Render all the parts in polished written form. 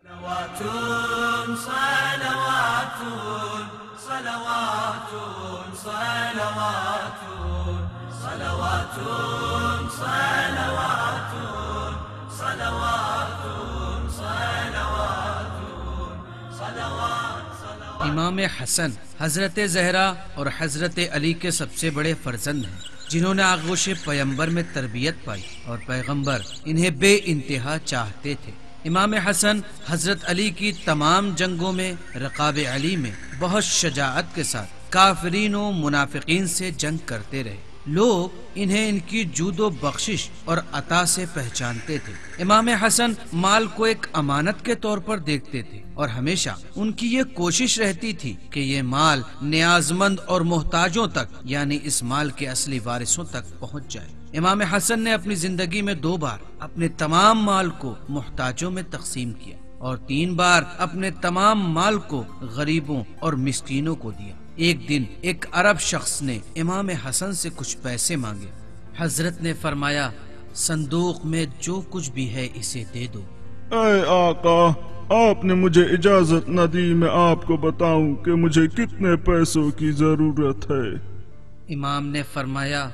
صلوات صلوات صلوات صلوات صلوات صلوات صلوات صلوات امام حسن حضرت زہرا اور حضرت علی کے سب سے بڑے فرزند ہیں، جنہوں نے آغوش پیغمبر میں تربیت پائی اور پیغمبر انہیں بے انتہا چاہتے تھے۔ امام حسن حضرت علی کی تمام جنگوں میں رقاب علی میں بہت شجاعت کے ساتھ کافرین و منافقین سے جنگ کرتے رہے۔ لوگ انہیں ان کی جود و بخشش اور عطا سے پہچانتے تھے۔ امام حسن مال کو ایک امانت کے طور پر دیکھتے تھے اور ہمیشہ ان کی یہ کوشش رہتی تھی کہ یہ مال نیاز مند اور محتاجوں تک یعنی اس مال کے اصلی وارثوں تک پہنچ جائے۔ امام حسن نے اپنی زندگی میں 2 بار اپنے تمام مال کو محتاجوں میں تقسیم کیا اور 3 بار اپنے تمام مال کو غریبوں اور مسکینوں کو دیا۔ ایک دن ایک عرب شخص نے امام حسن سے کچھ پیسے مانگے۔ حضرت نے فرمایا، صندوق میں جو کچھ بھی ہے اسے دے دو۔ اے آقا، آپ نے مجھے اجازت نہ دی میں آپ کو بتاؤں کہ مجھے کتنے پیسوں کی ضرورت ہے؟ امام نے فرمایا،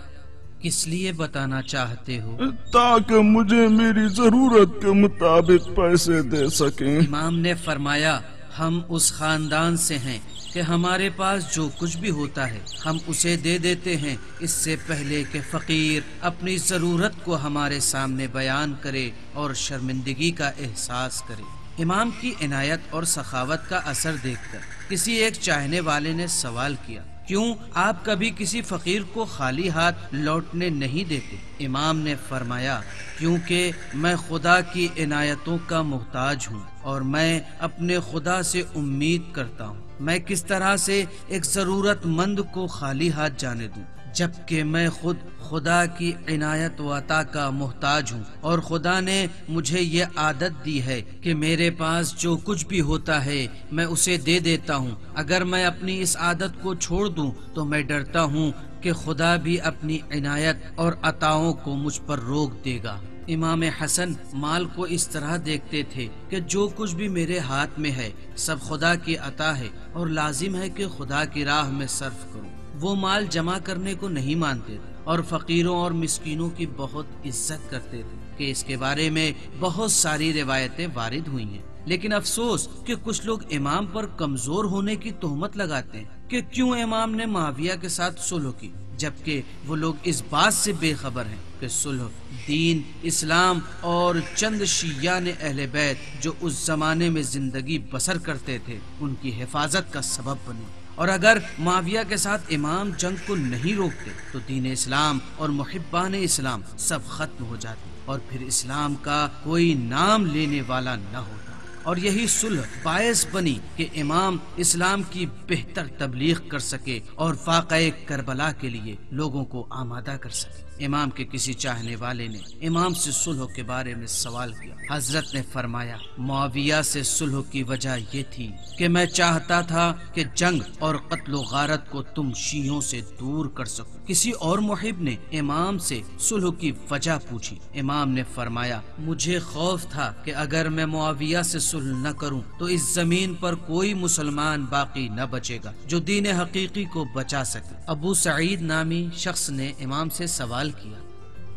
کس لیے بتانا چاہتے ہو؟ تاکہ مجھے میری ضرورت کے مطابق پیسے دے سکیں۔ امام نے فرمایا، ہم اس خاندان سے ہیں کہ ہمارے پاس جو کچھ بھی ہوتا ہے ہم اسے دے دیتے ہیں، اس سے پہلے کہ فقیر اپنی ضرورت کو ہمارے سامنے بیان کرے اور شرمندگی کا احساس کرے۔ امام کی عنایت اور سخاوت کا اثر دیکھ کر کسی ایک چاہنے والے نے سوال کیا، کیوں آپ کبھی کسی فقیر کو خالی ہاتھ لوٹنے نہیں دیتے؟ امام نے فرمایا، کیونکہ میں خدا کی عنایتوں کا محتاج ہوں اور میں اپنے خدا سے امید کرتا ہوں۔ میں کس طرح سے ایک ضرورت مند کو خالی ہاتھ جانے دوں، جبکہ میں خود خدا کی عنایت و عطا کا محتاج ہوں، اور خدا نے مجھے یہ عادت دی ہے کہ میرے پاس جو کچھ بھی ہوتا ہے میں اسے دے دیتا ہوں۔ اگر میں اپنی اس عادت کو چھوڑ دوں تو میں ڈرتا ہوں کہ خدا بھی اپنی عنایت اور عطاؤں کو مجھ پر روک دے گا۔ امام حسن مال کو اس طرح دیکھتے تھے کہ جو کچھ بھی میرے ہاتھ میں ہے سب خدا کی عطا ہے اور لازم ہے کہ خدا کی راہ میں صرف کروں۔ وہ مال جمع کرنے کو نہیں مانتے تھے اور فقیروں اور مسکینوں کی بہت عزت کرتے تھے کہ اس کے بارے میں بہت ساری روایتیں وارد ہوئی ہیں، لیکن افسوس کہ کچھ لوگ امام پر کمزور ہونے کی تہمت لگاتے ہیں کہ کیوں امام نے معاویہ کے ساتھ صلح کی، جبکہ وہ لوگ اس بات سے بے خبر ہیں کہ صلح دین، اسلام اور چند شیعان اہل بیت جو اس زمانے میں زندگی بسر کرتے تھے ان کی حفاظت کا سبب بنی، اور اگر معاویہ کے ساتھ امام جنگ کو نہیں روکتے تو دین اسلام اور محبان اسلام سب ختم ہو جاتے اور پھر اسلام کا کوئی نام لینے والا نہ ہوتا۔ اور یہی صلح باعث بنی کہ امام اسلام کی بہتر تبلیغ کر سکے اور واقعہ کربلا کے لیے لوگوں کو آمادہ کر سکے۔ امام کے کسی چاہنے والے نے امام سے صلح کے بارے میں سوال کیا۔ حضرت نے فرمایا، معاویہ سے صلح کی وجہ یہ تھی کہ میں چاہتا تھا کہ جنگ اور قتل و غارت کو تم شیعوں سے دور کر سکو۔ کسی اور محب نے امام سے صلح کی وجہ پوچھی۔ امام نے فرمایا، مجھے خوف تھا کہ اگر میں معاویہ سے صلح نہ کروں تو اس زمین پر کوئی مسلمان باقی نہ بچے گا جو دین حقیقی کو بچا سکے۔ ابو سعید نامی شخص نے امام سے سوال کیا،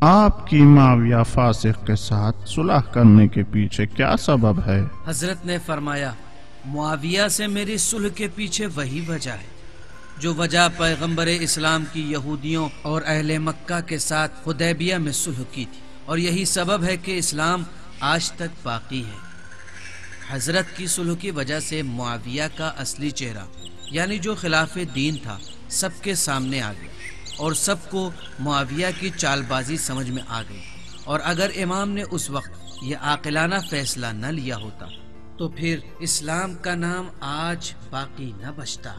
آپ کی معاویہ فاسق کے ساتھ صلح کرنے کے پیچھے کیا سبب ہے؟ حضرت نے فرمایا، معاویہ سے میری صلح کے پیچھے وہی وجہ ہے جو وجہ پیغمبر اسلام کی یہودیوں اور اہل مکہ کے ساتھ حدیبیہ میں صلح کی تھی، اور یہی سبب ہے کہ اسلام آج تک باقی ہے۔ حضرت کی صلح کی وجہ سے معاویہ کا اصلی چہرہ یعنی جو خلاف دین تھا سب کے سامنے آ گیا اور سب کو معاویہ کی چال بازی سمجھ میں آ گئی، اور اگر امام نے اس وقت یہ عاقلانہ فیصلہ نہ لیا ہوتا تو پھر اسلام کا نام آج باقی نہ بچتا۔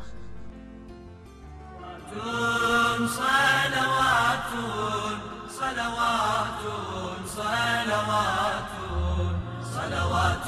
صلوات صلوات صلوات صلوات